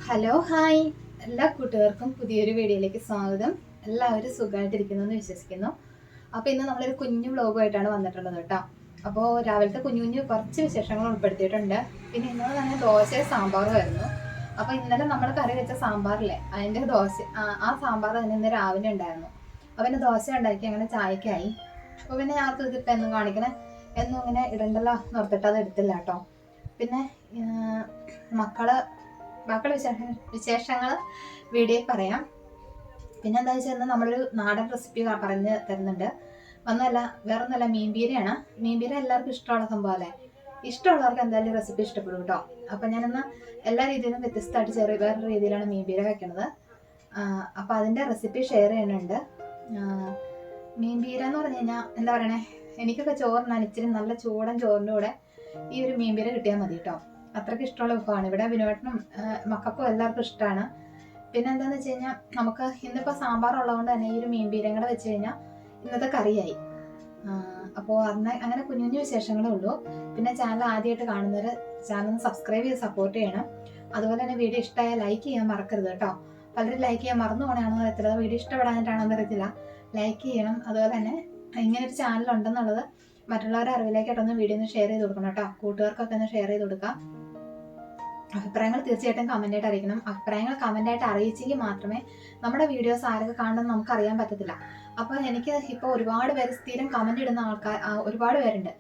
Hello hi എല്ലാ കൂട്ടുകാർക്കും പുതിയൊരു വീഡിയോയിലേക്ക് സ്വാഗതം. എല്ലാവരും സുഖമായിട്ടിരിക്കുന്നു എന്ന് വിശ്വസിക്കുന്നു. അപ്പോൾ ഇന്ന് നമ്മളൊരു കുഞ്ഞു വ്ളോഗുമായിട്ടാണ് വന്നിട്ടുള്ളത് കേട്ടോ. അപ്പോൾ രാവിലത്തെ കുഞ്ഞു കുഞ്ഞു കുറച്ച് വിശേഷങ്ങൾ ഉൾപ്പെടുത്തിയിട്ടുണ്ട്. പിന്നെ ഇന്നലെ തന്നെ ദോശയും സാമ്പാറും ആയിരുന്നു. അപ്പോൾ ഇന്നലെ നമ്മൾ കറി വെച്ച സാമ്പാറില്ലേ, അതിൻ്റെ ദോശ ആ സാമ്പാർ തന്നെ ഇന്ന് രാവിലെ ഉണ്ടായിരുന്നു. അപ്പോൾ പിന്നെ ദോശ ഉണ്ടാക്കി അങ്ങനെ ചായക്കായി. അപ്പോൾ പിന്നെ ഞങ്ങൾക്ക് ഇതിപ്പോൾ എന്നും കാണിക്കണേ എന്നും ഇങ്ങനെ ഇടണ്ടല്ലോ നിർത്തിട്ട് അത് എടുത്തില്ല കേട്ടോ. പിന്നെ ബാക്കിയുള്ള വിശേഷങ്ങൾ വീഡിയോയിൽ പറയാം. പിന്നെ എന്താ വെച്ചാൽ നമ്മളൊരു നാടൻ റെസിപ്പി പറഞ്ഞ് തരുന്നുണ്ട്. വേറൊന്നല്ല, മീൻപീരയാണ്. മീൻപീര എല്ലാവർക്കും ഇഷ്ടമുള്ള സംഭവം അല്ലേ. ഇഷ്ടമുള്ളവർക്ക് എന്തായാലും റെസിപ്പി ഇഷ്ടപ്പെടും കേട്ടോ. അപ്പം ഞാനിന്ന് എല്ലാ രീതിയിലും വ്യത്യസ്തമായിട്ട് വേറൊരു രീതിയിലാണ് മീൻപീര വെക്കുന്നത്. അപ്പം അതിൻ്റെ റെസിപ്പി ഷെയർ ചെയ്യുന്നുണ്ട്. മീൻപീര എന്ന് പറഞ്ഞു കഴിഞ്ഞാൽ എന്താ പറയണേ, എനിക്കൊക്കെ ചോറിനാണ് ഇച്ചിരി നല്ല ചൂടൻ ചോറിൻ്റെ കൂടെ ഈ ഒരു മീൻപീര കിട്ടിയാൽ മതി കേട്ടോ. അത്രയ്ക്ക് ഇഷ്ടമുള്ള വിഭവമാണ്. ഇവിടെ വിനോദനും മക്കൾക്കും എല്ലാവർക്കും ഇഷ്ടമാണ്. പിന്നെ എന്താണെന്ന് വെച്ച് കഴിഞ്ഞാൽ നമുക്ക് ഇന്നിപ്പോൾ സാമ്പാർ ഉള്ളതുകൊണ്ട് തന്നെ ഈ ഒരു മീൻപീരയും കൂടെ വെച്ച് കഴിഞ്ഞാൽ ഇന്നത്തെ കറിയായി. അപ്പോൾ അങ്ങനെ കുഞ്ഞു കുഞ്ഞു വിശേഷങ്ങളേ ഉള്ളൂ. പിന്നെ ചാനൽ ആദ്യമായിട്ട് കാണുന്നവർ ചാനൽ സബ്സ്ക്രൈബ് ചെയ്ത് സപ്പോർട്ട് ചെയ്യണം. അതുപോലെ തന്നെ വീഡിയോ ഇഷ്ടമായാൽ ലൈക്ക് ചെയ്യാൻ മറക്കരുത് കേട്ടോ. പലരും ലൈക്ക് ചെയ്യാൻ മറന്നു പോകണമെന്ന് അറിയത്തില്ല, വീഡിയോ ഇഷ്ടപ്പെടാനായിട്ടാണെന്ന് അറിയത്തില്ല. ലൈക്ക് ചെയ്യണം. അതുപോലെ തന്നെ ഇങ്ങനൊരു ചാനൽ ഉണ്ടെന്നുള്ളത് മറ്റുള്ളവരുടെ അറിവിലേക്കായിട്ടൊന്ന് വീഡിയോ ഒന്ന് ഷെയർ ചെയ്ത് കൊടുക്കണം കേട്ടോ. കൂട്ടുകാർക്കൊക്കെ ഒന്ന് ഷെയർ ചെയ്ത് കൊടുക്കാം. അഭിപ്രായങ്ങൾ തീർച്ചയായിട്ടും കമൻ്റായിട്ട് അറിയിക്കണം. അഭിപ്രായങ്ങൾ കമൻ്റായിട്ട് അറിയിച്ചെങ്കിൽ മാത്രമേ നമ്മുടെ വീഡിയോസ് ആരൊക്കെ കാണുമെന്ന് നമുക്ക് അറിയാൻ പറ്റത്തില്ല. അപ്പോൾ എനിക്ക് ഇപ്പോൾ ഒരുപാട് പേര് സ്ഥിരം കമൻ്റ് ഇടുന്ന ആൾക്കാർ ഒരുപാട് പേരുണ്ട്.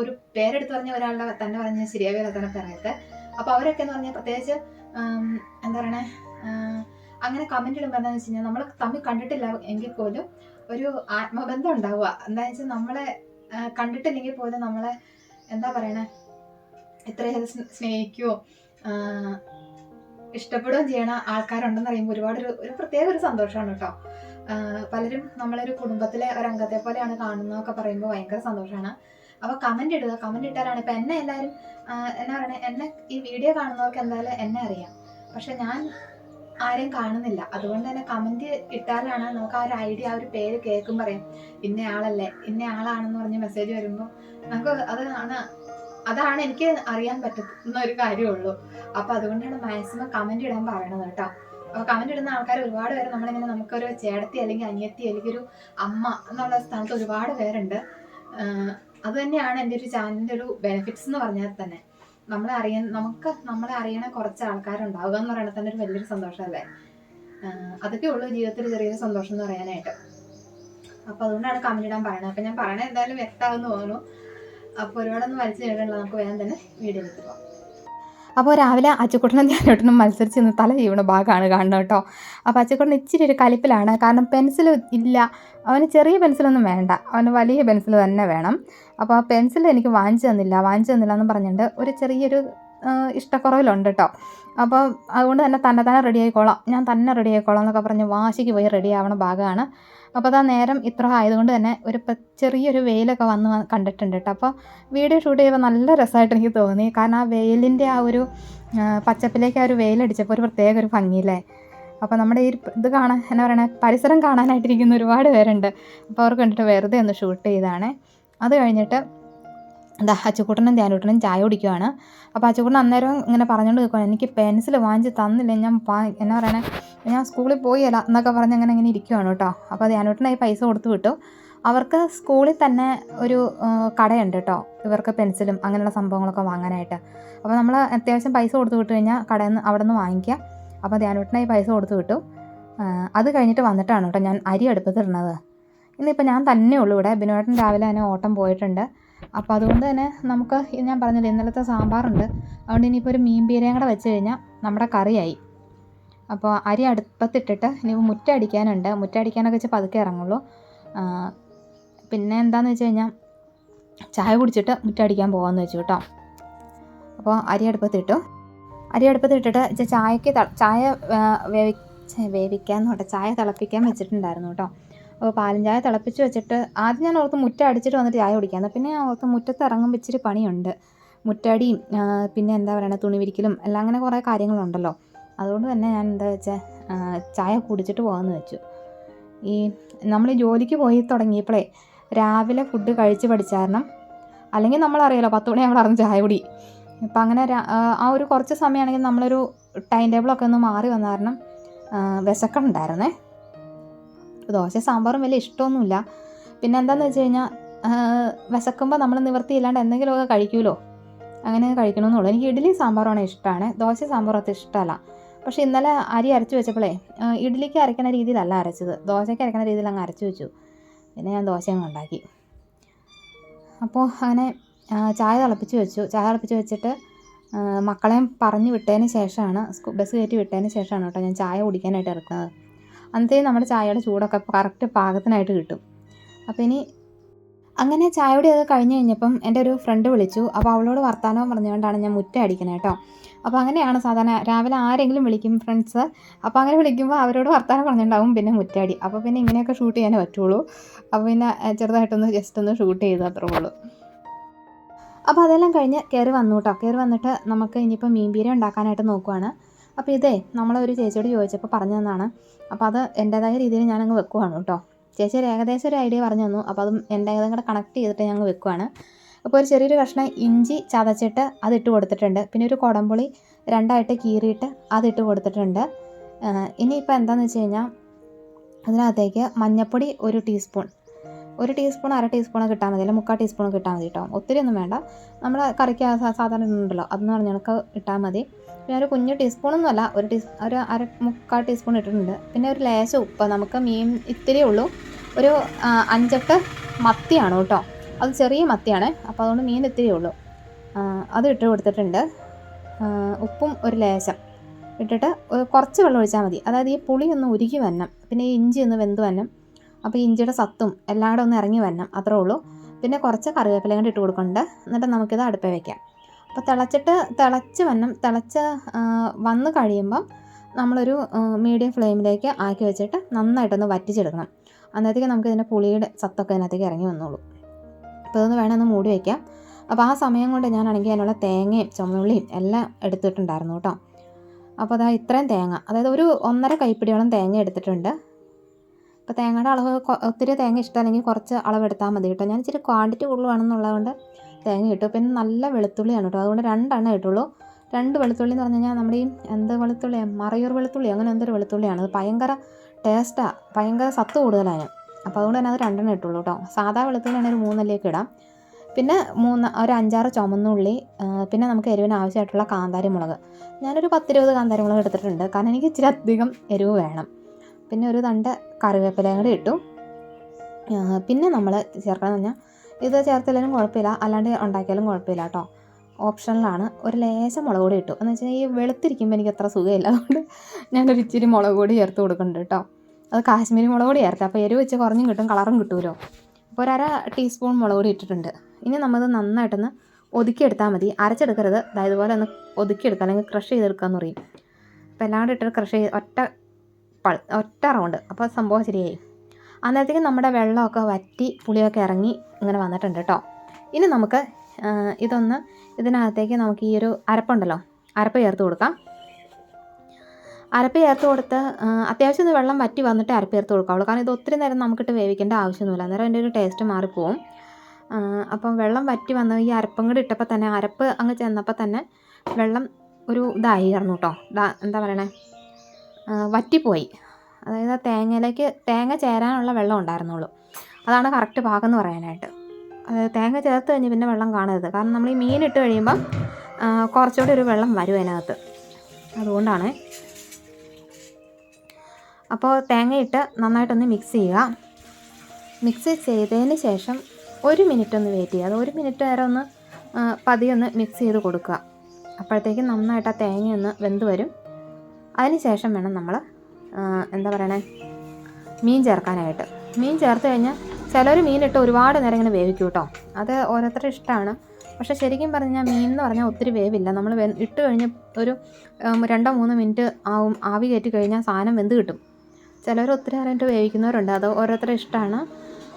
ഒരു പേരെടുത്ത് പറഞ്ഞ ഒരാളുടെ തന്നെ പറഞ്ഞ് ശരിയാവില്ല തന്നെ പറയത്തെ. അപ്പോൾ അവരൊക്കെ എന്ന് പറഞ്ഞാൽ പ്രത്യേകിച്ച് എന്താ പറയണേ, അങ്ങനെ കമൻ്റ് ഇടുമ്പോൾ എന്താണെന്ന് വെച്ച് കഴിഞ്ഞാൽ നമ്മൾ തമ്മിൽ കണ്ടിട്ടില്ല എങ്കിൽ പോലും ഒരു ആത്മബന്ധം ഉണ്ടാവുക. എന്താണെന്ന് വെച്ചാൽ നമ്മളെ കണ്ടിട്ടില്ലെങ്കിൽ പോലും നമ്മളെ എന്താ പറയണേ, ഇത്രയും സ്നേഹിക്കുകയോ ഇഷ്ടപ്പെടുകയും ചെയ്യണ ആൾക്കാരുണ്ടെന്ന് പറയുമ്പോൾ ഒരു പ്രത്യേക ഒരു സന്തോഷമാണ് കേട്ടോ. പലരും നമ്മളൊരു കുടുംബത്തിലെ ഒരംഗത്തെ പോലെയാണ് കാണുന്നതൊക്കെ പറയുമ്പോൾ ഭയങ്കര സന്തോഷമാണ്. അപ്പോൾ കമൻ്റ് ഇടുക. കമൻ്റ് ഇട്ടാലാണ് ഇപ്പം എന്നെ എല്ലാവരും എന്നാ പറയണേ, എന്നെ ഈ വീഡിയോ കാണുന്നവർക്ക് എന്തായാലും എന്നെ അറിയാം. പക്ഷെ ഞാൻ ആരെയും കാണുന്നില്ല. അതുകൊണ്ട് തന്നെ കമൻറ്റ് ഇട്ടാലാണ് നമുക്ക് ആ ഒരു ഐഡിയ, ആ ഒരു പേര് കേൾക്കും പറയാം ഇന്ന ആളല്ലേ, ഇന്ന ആളാണെന്ന് പറഞ്ഞ് മെസ്സേജ് വരുമ്പോൾ നമുക്ക് അതാണ് എനിക്ക് അറിയാൻ പറ്റുന്ന ഒരു കാര്യമുള്ളൂ. അപ്പോൾ അതുകൊണ്ടാണ് മാക്സിമം കമൻ്റ് ഇടാൻ പറയണത് കേട്ടോ. അപ്പോൾ കമൻ്റ് ഇടുന്ന ആൾക്കാർ ഒരുപാട് പേര് നമ്മളിങ്ങനെ നമുക്കൊരു ചേട്ടത്തി അല്ലെങ്കിൽ അനിയത്തി അല്ലെങ്കിൽ ഒരു അമ്മ എന്നുള്ള സ്ഥാനത്ത് ഒരുപാട് പേരുണ്ട്. അത് തന്നെയാണ് എൻ്റെ ഒരു ചാനലിൻ്റെ ഒരു ബെനിഫിറ്റ്സ് എന്ന് പറഞ്ഞാൽ തന്നെ. നമ്മളെ അറിയണ കുറച്ച് ആൾക്കാരുണ്ടാവുക എന്ന് പറയുന്നത് തന്നെ ഒരു വലിയൊരു സന്തോഷമല്ലേ. അതൊക്കെ ഉള്ളൂ ജീവിതത്തിൽ ചെറിയൊരു സന്തോഷം എന്ന് പറയാനായിട്ട്. അപ്പോൾ അതുകൊണ്ടാണ് കമൻ്റ് ഇടാൻ പറയുന്നത്. അപ്പോൾ ഞാൻ പറയണത് എന്തായാലും വ്യക്തമാകുമെന്ന് തോന്നുന്നു. അപ്പോൾ ഒരുപാടൊന്നും വലിച്ചു നേടണ്ട, നമുക്ക് വേഗം തന്നെ വീഡിയോയിലേക്ക് പോകാം. അപ്പോൾ രാവിലെ അച്ചുക്കുട്ടനും ധ്യാനോട്ടനും മത്സരിച്ച് നിന്ന് തല ചെയ്യുന്ന ഭാഗമാണ് കാണുന്നത് കേട്ടോ. അപ്പോൾ അച്ചുക്കുട്ടൻ ഇച്ചിരി ഒരു കലിപ്പിലാണ്. കാരണം പെൻസിൽ ഇല്ല, അവന് ചെറിയ പെൻസിലൊന്നും വേണ്ട, അവന് വലിയ പെൻസിൽ തന്നെ വേണം. അപ്പോൾ ആ പെൻസിൽ എനിക്ക് വാങ്ങിച്ചു തന്നില്ല എന്ന് പറഞ്ഞിട്ട് ഒരു ചെറിയൊരു ഇഷ്ടക്കുറവിലുണ്ട് കേട്ടോ. അപ്പോൾ അതുകൊണ്ട് തന്നെ റെഡി ആയിക്കോളാം, ഞാൻ തന്നെ റെഡി ആയിക്കോളാം എന്നൊക്കെ പറഞ്ഞ് വാശിക്ക് പോയി റെഡി ആവണ ഭാഗമാണ്. അപ്പോൾ അതാ നേരം ഇത്ര ആയതുകൊണ്ട് തന്നെ ചെറിയൊരു വെയിലൊക്കെ വന്ന് കണ്ടിട്ടുണ്ട് കേട്ടോ. അപ്പോൾ വീഡിയോ ഷൂട്ട് ചെയ്യുമ്പോൾ നല്ല രസമായിട്ട് എനിക്ക് തോന്നി. കാരണം ആ വെയിലിൻ്റെ ആ ഒരു പച്ചപ്പിലേക്ക് ആ ഒരു വെയിലടിച്ചപ്പോൾ ഒരു പ്രത്യേക ഒരു ഭംഗിയില്ലേ. അപ്പോൾ നമ്മുടെ ഈ ഇത് കാണാൻ എന്നാ പറയണേ, പരിസരം കാണാനായിട്ടിരിക്കുന്ന ഒരുപാട് പേരുണ്ട്. അപ്പോൾ അവർക്ക് വേണ്ടിയിട്ട് വെറുതെ ഒന്ന് ഷൂട്ട് ചെയ്തതാണ്. അത് കഴിഞ്ഞിട്ട് എന്താ അച്ചുക്കുട്ടനും ധ്യാനൂട്ടനും ചായ കുടിക്കുവാണ്. അപ്പോൾ അച്ചുക്കുട്ടൻ അന്നേരം ഇങ്ങനെ പറഞ്ഞുകൊണ്ട് നിൽക്കുകയാണ്, എനിക്ക് പെൻസിൽ വാങ്ങിച്ച് തന്നില്ല, എന്നാ പറയണേ, ഞാൻ സ്കൂളിൽ പോയില്ല എന്നൊക്കെ പറഞ്ഞ് ഇങ്ങനെ ഇരിക്കുവാണ് കേട്ടോ. അപ്പോൾ ധ്യാനൂട്ടനായി പൈസ കൊടുത്തു വിട്ടു. അവർക്ക് സ്കൂളിൽ തന്നെ ഒരു കടയുണ്ട് കേട്ടോ, ഇവർക്ക് പെൻസിലും അങ്ങനെയുള്ള സംഭവങ്ങളൊക്കെ വാങ്ങാനായിട്ട്. അപ്പോൾ നമ്മൾ അത്യാവശ്യം പൈസ കൊടുത്തു വിട്ട് കഴിഞ്ഞാൽ അവിടെ നിന്ന് വാങ്ങിക്കുക. അപ്പോൾ ധ്യാനൂട്ടനായി പൈസ കൊടുത്തു വിട്ടു. അത് കഴിഞ്ഞിട്ട് വന്നിട്ടാണ് കേട്ടോ ഞാൻ അരി അടുപ്പത്തിടുന്നത്. ഇന്നിപ്പോൾ ഞാൻ തന്നെ ഉള്ളൂ ഇവിടെ. ബിനോട്ടൻ രാവിലെ തന്നെ ഓട്ടം പോയിട്ടുണ്ട്. അപ്പോൾ അതുകൊണ്ട് തന്നെ നമുക്ക് ഞാൻ പറഞ്ഞില്ല, ഇന്നലത്തെ സാമ്പാറുണ്ട്. അതുകൊണ്ട് ഇനിയിപ്പോൾ ഒരു മീൻപീരയും കൂടെ വെച്ച് കഴിഞ്ഞാൽ നമ്മുടെ കറിയായി. അപ്പോൾ അരി അടുപ്പത്തിട്ടിട്ട് ഇനി മുറ്റടിക്കാനുണ്ട്. മുറ്റടിക്കാനൊക്കെ വെച്ച് പതുക്കെ ഇറങ്ങുള്ളൂ. പിന്നെ എന്താണെന്ന് വെച്ച് കഴിഞ്ഞാൽ ചായ കുടിച്ചിട്ട് മുറ്റടിക്കാൻ പോകാമെന്ന് വെച്ചു കേട്ടോ. അപ്പോൾ അരി അടുപ്പത്തിട്ടിട്ട് ചായ വേവിക്കാൻ ചായ തിളപ്പിക്കാൻ വെച്ചിട്ടുണ്ടായിരുന്നു കേട്ടോ. അപ്പോൾ പാലും ചായ തിളപ്പിച്ച് വെച്ചിട്ട് ആദ്യം ഞാൻ ഓർത്ത് മുറ്റം അടിച്ചിട്ട് വന്നിട്ട് ചായ കുടിക്കാമെന്ന്. പിന്നെ ഞാൻ ഓർത്ത് മുറ്റത്ത് ഇറങ്ങുമ്പോൾ ഇച്ചിരി പണിയുണ്ട്, മുറ്റടിയും പിന്നെ എന്താ പറയുക തുണി വിരിക്കലും എല്ലാം അങ്ങനെ കുറേ കാര്യങ്ങളുണ്ടല്ലോ. അതുകൊണ്ട് തന്നെ ഞാൻ എന്താ വെച്ചാൽ ചായ കുടിച്ചിട്ട് പോകാമെന്ന് വെച്ചു. നമ്മൾ ജോലിക്ക് പോയി തുടങ്ങിയപ്പോഴേ രാവിലെ ഫുഡ് കഴിച്ച് പഠിച്ച കാരണം, അല്ലെങ്കിൽ നമ്മളറിയാലോ 10 മണിയാകുമ്പോൾ ഇറങ്ങി ചായ കുടി. ഇപ്പം അങ്ങനെ ആ ഒരു കുറച്ച് സമയമാണെങ്കിൽ നമ്മളൊരു ടൈം ടേബിളൊക്കെ ഒന്ന് മാറി വന്ന കാരണം വിശക്കുന്നുണ്ടായിരുന്നേ. ദോശ സാമ്പാറും വലിയ ഇഷ്ടമൊന്നുമില്ല. പിന്നെ എന്താണെന്ന് വെച്ച് കഴിഞ്ഞാൽ വിശക്കുമ്പോൾ നമ്മൾ നിവൃത്തിയില്ലാണ്ട് എന്തെങ്കിലുമൊക്കെ കഴിക്കുമല്ലോ, അങ്ങനെ കഴിക്കണമെന്നുള്ളൂ. എനിക്ക് ഇഡ്ഡലി സാമ്പാറാണ് ഇഷ്ടമാണ്, ദോശ സാമ്പാറും അത്ര ഇഷ്ടമല്ല. പക്ഷേ ഇന്നലെ അരി അരച്ച് വെച്ചപ്പോഴേ ഇഡ്ഡലിക്ക് അരയ്ക്കുന്ന രീതിയിലല്ല അരച്ചത്, ദോശയ്ക്ക് അരയ്ക്കുന്ന രീതിയിൽ അങ്ങ് അരച്ച് വെച്ചു. പിന്നെ ഞാൻ ദോശ അങ്ങ് ഉണ്ടാക്കി. അപ്പോൾ അങ്ങനെ ചായ തിളപ്പിച്ച് വെച്ചു. ചായ തിളപ്പിച്ച് വെച്ചിട്ട് മക്കളെയും പറഞ്ഞു വിട്ടതിന് ശേഷമാണ്, ബസ് കയറ്റി വിട്ടതിന് ശേഷമാണ് കേട്ടോ ഞാൻ ചായ കുടിക്കാനായിട്ട് ഇറക്കുന്നത്. അന്നത്തേയും നമ്മുടെ ചായയുടെ ചൂടൊക്കെ കറക്റ്റ് പാകത്തിനായിട്ട് കിട്ടും. അപ്പോൾ ഇനി അങ്ങനെ ചായ കുടിയൊക്കെ കഴിഞ്ഞ് കഴിഞ്ഞപ്പം എൻ്റെ ഒരു ഫ്രണ്ട് വിളിച്ചു. അപ്പോൾ അവളോട് വർത്താനവും പറഞ്ഞുകൊണ്ടാണ് ഞാൻ മുറ്റം അടിക്കുന്നത് കേട്ടോ. അപ്പോൾ അങ്ങനെയാണ് സാധാരണ രാവിലെ ആരെങ്കിലും വിളിക്കും ഫ്രണ്ട്സ്. അപ്പോൾ അങ്ങനെ വിളിക്കുമ്പോൾ അവരോട് വർത്താനം പറഞ്ഞിട്ടുണ്ടാവും, പിന്നെ മുറ്റടി. അപ്പോൾ പിന്നെ ഇങ്ങനെയൊക്കെ ഷൂട്ട് ചെയ്യാനേ പറ്റുള്ളൂ. അപ്പോൾ പിന്നെ ചെറുതായിട്ടൊന്ന് ജസ്റ്റ് ഒന്ന് ഷൂട്ട് ചെയ്തു, അത്രേ ഉള്ളൂ. അപ്പോൾ അതെല്ലാം കഴിഞ്ഞ് കയറി വന്നു കേട്ടോ. കയറി വന്നിട്ട് നമുക്ക് ഇനിയിപ്പോൾ മീൻപീര ഉണ്ടാക്കാനായിട്ട് നോക്കുവാണ്. അപ്പോൾ ഇതേ നമ്മളൊരു ചേച്ചിയോട് ചോദിച്ചപ്പോൾ പറഞ്ഞു തന്നതാണ്. അപ്പോൾ അത് എൻ്റേതായ രീതിയിൽ ഞാനങ്ങ് വെക്കുവാണ് കേട്ടോ. ചേച്ചി ഏകദേശം ഒരു ഐഡിയ പറഞ്ഞു തന്നു. അപ്പോൾ അതും എൻ്റേതും കൂടെ കണക്ട് ചെയ്തിട്ട് ഞങ്ങൾ വെക്കുവാണ്. അപ്പോൾ ഒരു ചെറിയൊരു കഷ്ണം ഇഞ്ചി ചതച്ചിട്ട് അതിട്ട് കൊടുത്തിട്ടുണ്ട്. പിന്നെ ഒരു കുടംപുളി 2ആയിട്ട് കീറിയിട്ട് അതിട്ട് കൊടുത്തിട്ടുണ്ട്. ഇനിയിപ്പോൾ എന്താണെന്ന് വെച്ച് കഴിഞ്ഞാൽ അതിനകത്തേക്ക് മഞ്ഞൾപ്പൊടി 1 ടീസ്പൂൺ, 1 ടീസ്പൂൺ 1/2 ടീസ്പൂണൊക്കെ ഇട്ടാൽ മതി, അല്ല 3/4 ടീസ്പൂണൊക്കെ ഇട്ടാൽ മതി കേട്ടോ. ഒത്തിരി ഒന്നും വേണ്ട, നമ്മുടെ കറിക്ക് സാധാരണ ഉണ്ടല്ലോ അതെന്ന് പറഞ്ഞാൽ ഇട്ടാൽ മതി. പിന്നെ ഒരു കുഞ്ഞു ടീസ്പൂണൊന്നുമല്ല, ഒരു 3/4 ടീസ്പൂൺ ഇട്ടിട്ടുണ്ട്. പിന്നെ ഒരു ലേശം ഉപ്പ്, നമുക്ക് മീൻ ഇത്തിരി ഉള്ളൂ, ഒരു 5-8 മത്തിയാണ് കേട്ടോ, അത് ചെറിയ മത്തിയാണ്. അപ്പോൾ അതുകൊണ്ട് മീൻ ഇത്തിരി ഉള്ളൂ, അത് ഇട്ട് കൊടുത്തിട്ടുണ്ട്. ഉപ്പും ഒരു ലേശം ഇട്ടിട്ട് കുറച്ച് വെള്ളം ഒഴിച്ചാൽ മതി. അതായത് ഈ പുളി ഒന്ന് ഉരുകി വരണം, പിന്നെ ഈ ഇഞ്ചി ഒന്ന് വെന്ത് വരണം. അപ്പോൾ ഇഞ്ചിയുടെ സത്തും എല്ലാം കൂടെ ഒന്ന് ഇറങ്ങി വരണം, അത്രേ ഉള്ളൂ. പിന്നെ കുറച്ച് കറിവേപ്പില കൂടി ഇട്ട് കൊടുക്കുന്നുണ്ട്. എന്നിട്ട് നമുക്കിത് അടുപ്പേ വയ്ക്കാം. അപ്പോൾ തിളച്ച് വന്ന് കഴിയുമ്പം നമ്മളൊരു മീഡിയം ഫ്ലെയിമിലേക്ക് ആക്കി വെച്ചിട്ട് നന്നായിട്ടൊന്ന് വറ്റിച്ചെടുക്കണം. അന്നേരത്തേക്ക് നമുക്ക് ഇതിൻ്റെ പുളിയുടെ സത്തൊക്കെ അതിനകത്തേക്ക് ഇറങ്ങി വന്നോളൂ. അപ്പോൾ ഇതൊന്ന് വേണമെന്ന് മൂടി വയ്ക്കാം. അപ്പോൾ ആ സമയം കൊണ്ട് ഞാനാണെങ്കിൽ അതിനുള്ള തേങ്ങയും ചുമന്നുള്ളിയും എല്ലാം എടുത്തിട്ടുണ്ടായിരുന്നു കേട്ടോ. അപ്പോൾ അതാ ഇത്രയും തേങ്ങ, അതായത് ഒരു 1.5 കൈപ്പിടിയോളം തേങ്ങ എടുത്തിട്ടുണ്ട്. അപ്പോൾ തേങ്ങയുടെ അളവ് ഒത്തിരി തേങ്ങ ഇഷ്ടമല്ലെങ്കിൽ കുറച്ച് അളവെടുത്താൽ മതി കേട്ടോ. ഞാൻ ഇച്ചിരി ക്വാണ്ടിറ്റി കൂടുതലാണെന്നുള്ളതുകൊണ്ട് തേങ്ങ ഇട്ടു. പിന്നെ നല്ല വെളുത്തുള്ളിയാണ് കേട്ടോ, അതുകൊണ്ട് 2 എണ്ണം ഇട്ടുള്ളൂ. 2 വെളുത്തുള്ളി എന്ന് പറഞ്ഞു കഴിഞ്ഞാൽ നമ്മുടെ ഈ എന്ത് വെളുത്തുള്ളിയാണ്, മറയൂർ വെളുത്തുള്ളി അങ്ങനെ എന്തൊരു വെളുത്തുള്ളിയാണ്, അത് ഭയങ്കര ടേസ്റ്റാണ്, ഭയങ്കര സത്ത് കൂടുതലാണ്. അപ്പോൾ അതുകൊണ്ട് തന്നെ അത് 2 എണ്ണം ഇട്ടുള്ളൂ കേട്ടോ. സാധാ വെളുത്തുള്ളിയാണെങ്കിൽ ഒരു 3 അല്ലിയൊക്കെ ഇടാം. പിന്നെ ഒരു 5-6 ചുമന്നുള്ളി, പിന്നെ നമുക്ക് എരിവിന് ആവശ്യമായിട്ടുള്ള കാന്താരി മുളക്. ഞാനൊരു 10-20 കാന്താരി മുളക് എടുത്തിട്ടുണ്ട്, കാരണം എനിക്ക് ഇച്ചിരി അധികം എരിവ് വേണം. പിന്നെ ഒരു 2 കറിവേപ്പിലയും കൂടി ഇട്ടു. പിന്നെ നമ്മൾ ചേർക്കണമെന്ന് പറഞ്ഞാൽ ഇത് ചേർത്തില്ലെങ്കിലും കുഴപ്പമില്ല, അല്ലാണ്ട് ഉണ്ടാക്കിയാലും കുഴപ്പമില്ല കേട്ടോ, ഓപ്ഷണലാണ്. ഒരു ലേശം മുളക് പൊടി ഇട്ടു, എന്ന് വെച്ചാൽ ഈ വെളുത്തിരിക്കുമ്പോൾ എനിക്ക് അത്ര സുഖമില്ല, അതുകൊണ്ട് ഞാനൊരു ഇച്ചിരി മുളക് പൊടി ചേർത്ത് കൊടുക്കുന്നുണ്ട് കേട്ടോ. അത് കാശ്മീരി മുളക് പൊടി ചേർത്ത്, അപ്പോൾ എരിവ് വെച്ച് കുറഞ്ഞും കിട്ടും, കളറും കിട്ടുമല്ലോ. അപ്പോൾ ഒരു 1/2 ടീസ്പൂൺ മുളക് പൊടി ഇട്ടിട്ടുണ്ട്. ഇനി നമ്മൾ നന്നായിട്ടൊന്ന് ഒതുക്കിയെടുത്താൽ മതി, അരച്ചെടുക്കരുത്. ഇതുപോലെ ഒന്ന് ഒതുക്കിയെടുക്കുക, അല്ലെങ്കിൽ ക്രഷ് ചെയ്തെടുക്കാമെന്ന് പറയും. അപ്പോൾ എല്ലാം കൂടെ ഇട്ട് ക്രഷ് ചെയ്ത് ഒറ്റ റൗണ്ട്, അപ്പോൾ സംഭവം ശരിയായി. അന്നേരത്തേക്ക് നമ്മുടെ വെള്ളമൊക്കെ വറ്റി പുളിയൊക്കെ ഇറങ്ങി ഇങ്ങനെ വന്നിട്ടുണ്ട് കേട്ടോ. ഇനി നമുക്ക് ഇതിനകത്തേക്ക് നമുക്ക് ഈ ഒരു അരപ്പുണ്ടല്ലോ, അരപ്പ് ചേർത്ത് കൊടുക്കാം. അരപ്പ് ചേർത്ത് കൊടുത്ത് അത്യാവശ്യം ഒന്ന് വെള്ളം വറ്റി വന്നിട്ട് അരപ്പ് ചേർത്ത് കൊടുക്കാവുള്ളൂ, കാരണം ഇത് ഒത്തിരി നേരം നമുക്കിട്ട് വേവിക്കേണ്ട ആവശ്യമൊന്നുമില്ല, അന്നേരം അതിൻ്റെ ഒരു ടേസ്റ്റ് മാറിപ്പോവും. അപ്പം വെള്ളം വറ്റി വന്ന് ഈ അരപ്പും കൂടി ഇട്ടപ്പോൾ തന്നെ, അരപ്പ് അങ്ങ് ചെന്നപ്പോൾ തന്നെ വെള്ളം ഒരു ഇതായിരുന്നു കേട്ടോ, എന്താ പറയണേ, വറ്റിപ്പോയി. അതായത് തേങ്ങ ചേരാനുള്ള വെള്ളം ഉണ്ടായിരുന്നുള്ളൂ, അതാണ് കറക്റ്റ് പാകം എന്ന് പറയാനായിട്ട്. അതായത് തേങ്ങ ചേർത്ത് കഴിഞ്ഞ് പിന്നെ വെള്ളം കാണരുത്, കാരണം നമ്മൾ ഈ മീനിട്ട് കഴിയുമ്പം കുറച്ചുകൂടി ഒരു വെള്ളം വരും അതിനകത്ത്, അതുകൊണ്ടാണ്. അപ്പോൾ തേങ്ങയിട്ട് നന്നായിട്ടൊന്ന് മിക്സ് ചെയ്യുക. മിക്സ് ചെയ്തതിന് ശേഷം 1 മിനിറ്റ് ഒന്ന് വെയിറ്റ് ചെയ്യുക. അത് 1 മിനിറ്റ് നേരം ഒന്ന് പതിയെ ഒന്ന് മിക്സ് ചെയ്ത് കൊടുക്കുക. അപ്പോഴത്തേക്കും നന്നായിട്ട് ആ തേങ്ങയൊന്ന് വെന്ത് വരും. അതിന് ശേഷം വേണം നമ്മൾ എന്താ പറയണേ, മീൻ ചേർക്കാനായിട്ട്. മീൻ ചേർത്ത് കഴിഞ്ഞാൽ ചിലർ മീനിട്ട് ഒരുപാട് നേരം ഇങ്ങനെ വേവിക്കും കേട്ടോ, അത് ഓരോരുത്തരുടെ ഇഷ്ടമാണ്. പക്ഷേ ശരിക്കും പറഞ്ഞാൽ മീൻ എന്ന് പറഞ്ഞാൽ ഒത്തിരി വേവില്ല, നമ്മൾ ഇട്ട് കഴിഞ്ഞ് ഒരു 2-3 മിനിറ്റ് ആവും, ആവി കയറ്റി കഴിഞ്ഞാൽ സാധനം വെന്ത് കിട്ടും. ചിലർ ഒത്തിരി നേരമായിട്ട് വേവിക്കുന്നവരുണ്ട്, അത് ഓരോരുത്തരുടെ ഇഷ്ടമാണ്,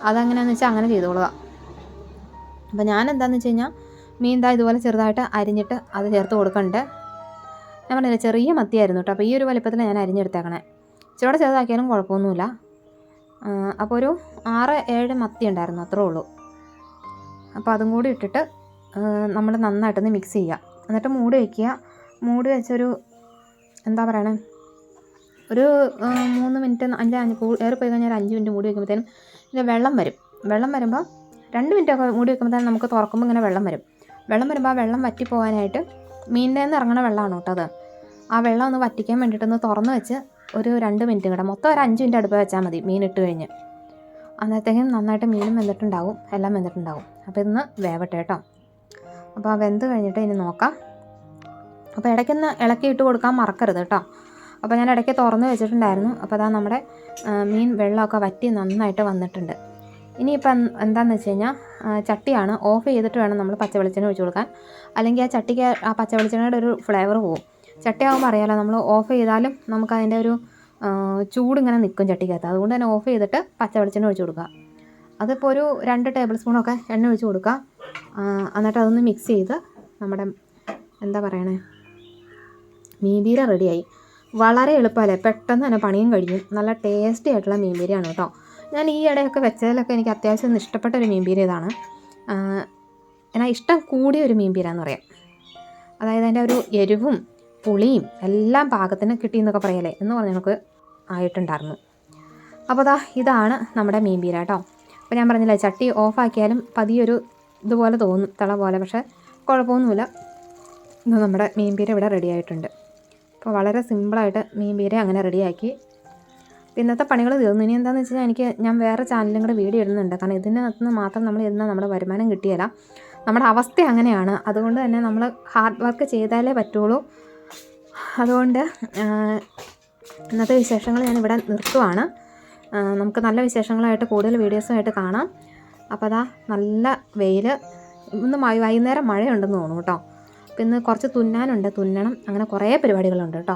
അതെങ്ങനെയാണെന്ന് വെച്ചാൽ അങ്ങനെ ചെയ്തോളുക. അപ്പോൾ ഞാൻ എന്താണെന്ന് വെച്ച് കഴിഞ്ഞാൽ മീൻ ഇതുപോലെ ചെറുതായിട്ട് അരിഞ്ഞിട്ട് അത് ചേർത്ത് കൊടുക്കണ്ട്. ഞാൻ പറഞ്ഞില്ല ചെറിയ മത്തിയായിരുന്നു കേട്ടോ, അപ്പോൾ ഈ ഒരു വലിപ്പത്തിൽ ഞാൻ അരിഞ്ഞെടുത്തേക്കണേ, ഇച്ചിരി ചെറുതാക്കിയാലും കുഴപ്പമൊന്നുമില്ല. അപ്പോൾ ഒരു 6-7 മത്തി ഉണ്ടായിരുന്നു, അത്രേ ഉള്ളൂ. അപ്പോൾ അതും കൂടി ഇട്ടിട്ട് നമ്മൾ നന്നായിട്ടൊന്ന് മിക്സ് ചെയ്യുക. എന്നിട്ട് മൂടി വയ്ക്കുക. മൂടി വെച്ചൊരു എന്താ പറയണേ, ഒരു 3 മിനിറ്റ് ഏറി പോയി കഴിഞ്ഞാൽ ഒരു 5 മിനിറ്റ് മൂടി വയ്ക്കുമ്പോഴത്തേനും ഇത് വെള്ളം വരും. വെള്ളം വരുമ്പോൾ 2 മിനിറ്റൊക്കെ മൂടി വയ്ക്കുമ്പോഴത്തേനും നമുക്ക് തുറക്കുമ്പോൾ ഇങ്ങനെ വെള്ളം വരും. വെള്ളം വരുമ്പോൾ ആ വെള്ളം വറ്റി പോകാനായിട്ട് മീനിൻ്റെ നിന്ന് ഇറങ്ങണ വെള്ളമാണ് കേട്ടോ അത്. ആ വെള്ളം ഒന്ന് വറ്റിക്കാൻ വേണ്ടിയിട്ടൊന്ന് തുറന്ന് വെച്ച് ഒരു 2 മിനിറ്റ് കൂടെ, മൊത്തം ഒരു 5 മിനിറ്റ് അടുപ്പ് വെച്ചാൽ മതി മീൻ ഇട്ട് കഴിഞ്ഞ്. അന്നേരത്തേക്കും നന്നായിട്ട് മീനും വെന്തിട്ടുണ്ടാവും, എല്ലാം വെന്തിട്ടുണ്ടാവും. അപ്പോൾ ഇന്ന് വേവട്ടെ കേട്ടോ. അപ്പോൾ ആ വെന്ത് കഴിഞ്ഞിട്ട് ഇനി നോക്കാം. അപ്പോൾ ഇടയ്ക്കൊന്ന് ഇളക്കി ഇട്ട് കൊടുക്കാൻ മറക്കരുത് കേട്ടോ. അപ്പോൾ ഞാൻ ഇടയ്ക്ക് തുറന്ന് വെച്ചിട്ടുണ്ടായിരുന്നു. അപ്പോൾ അതാ നമ്മുടെ മീൻ വെള്ളമൊക്കെ വറ്റി നന്നായിട്ട് വന്നിട്ടുണ്ട്. ഇനിയിപ്പം എന്താണെന്ന് വെച്ച് കഴിഞ്ഞാൽ ചട്ടിയാണ് ഓഫ് ചെയ്തിട്ട് വേണം നമ്മൾ പച്ച വെളിച്ചെണ്ണ ഒഴിച്ച് കൊടുക്കാൻ. അല്ലെങ്കിൽ ആ ചട്ടിക്ക് ആ പച്ച വെളിച്ചെണ്ണയുടെ ഒരു ഫ്ലേവർ പോവും. ചട്ടിയാകുമ്പോൾ അറിയാമല്ലോ, നമ്മൾ ഓഫ് ചെയ്താലും നമുക്കതിൻ്റെ ഒരു ചൂടിങ്ങനെ നിൽക്കും ചട്ടിക്കകത്ത്. അതുകൊണ്ട് തന്നെ ഓഫ് ചെയ്തിട്ട് പച്ച വെളിച്ചെണ്ണ ഒഴിച്ച് കൊടുക്കുക. അതിപ്പോൾ ഒരു 2 ടേബിൾ സ്പൂണൊക്കെ എണ്ണ ഒഴിച്ച് കൊടുക്കുക. എന്നിട്ട് അതൊന്ന് മിക്സ് ചെയ്ത് നമ്മുടെ എന്താ പറയണേ, മീൻപീര റെഡിയായി. വളരെ എളുപ്പമല്ലേ, പെട്ടെന്ന് തന്നെ പണിയും കഴിഞ്ഞു. നല്ല ടേസ്റ്റി ആയിട്ടുള്ള മീൻപീരയാണ് കേട്ടോ. ഞാൻ ഈ ഇടയൊക്കെ വെച്ചതിലൊക്കെ എനിക്ക് അത്യാവശ്യം ഇഷ്ടപ്പെട്ട ഒരു മീൻപീര ഇതാണ്. എന്നാൽ ഇഷ്ടം കൂടിയ ഒരു മീൻപീര എന്ന് പറയാം. അതായത് അതിൻ്റെ ഒരു എരിവും പുളിയും എല്ലാം പാകത്തിന് കിട്ടിയെന്നൊക്കെ പറയല്ലേ എന്ന് പറഞ്ഞ് നമുക്ക് ആയിട്ടുണ്ടായിരുന്നു. അപ്പോൾ ഇതാണ് നമ്മുടെ മീൻപീര കേട്ടോ. അപ്പോൾ ഞാൻ പറഞ്ഞില്ലേ, ചട്ടി ഓഫാക്കിയാലും പതിയൊരു ഇതുപോലെ തോന്നും, തള പോലെ. പക്ഷേ കുഴപ്പമൊന്നുമില്ല. ഇന്ന് നമ്മുടെ മീൻപീര ഇവിടെ റെഡി ആയിട്ടുണ്ട്. അപ്പോൾ വളരെ സിമ്പിളായിട്ട് മീൻപീര അങ്ങനെ റെഡിയാക്കി. ഇന്നത്തെ പണികൾ തീർന്നു. ഇനി എന്താണെന്ന് വെച്ച് കഴിഞ്ഞാൽ ഞാൻ വേറെ ചാനലിലും കൂടെ വീഡിയോ ഇടുന്നുണ്ട്. കാരണം ഇതിനകത്ത് മാത്രം നമ്മൾ ഇരുന്നാൽ നമ്മുടെ വരുമാനം കിട്ടിയില്ല. നമ്മുടെ അവസ്ഥ അങ്ങനെയാണ്. അതുകൊണ്ട് തന്നെ നമ്മൾ ഹാർഡ് വർക്ക് ചെയ്താലേ പറ്റുള്ളൂ. അതുകൊണ്ട് ഇന്നത്തെ വിശേഷങ്ങൾ ഞാനിവിടെ നിർത്തുവാണ്. നമുക്ക് നല്ല വിശേഷങ്ങളായിട്ട് കൂടുതൽ വീഡിയോസുമായിട്ട് കാണാം. അപ്പോൾ നല്ല വെയിൽ. ഇന്ന് വൈകുന്നേരം മഴയുണ്ടെന്ന് തോന്നുന്നു കേട്ടോ. പിന്നെ കുറച്ച് തുന്നണം. അങ്ങനെ കുറേ പരിപാടികളുണ്ട് കേട്ടോ.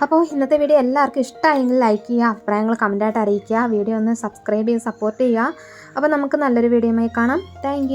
അപ്പോൾ ഇന്നത്തെ വീഡിയോ എല്ലാവർക്കും ഇഷ്ടമായെങ്കിൽ ലൈക്ക് ചെയ്യുക, അഭിപ്രായങ്ങൾ കമൻറ്റായിട്ട് അറിയിക്കുക, വീഡിയോ ഒന്ന് സബ്സ്ക്രൈബ് ചെയ്ത് സപ്പോർട്ട് ചെയ്യുക. അപ്പോൾ നമുക്ക് നല്ലൊരു വീഡിയോയുമായി കാണാം. താങ്ക്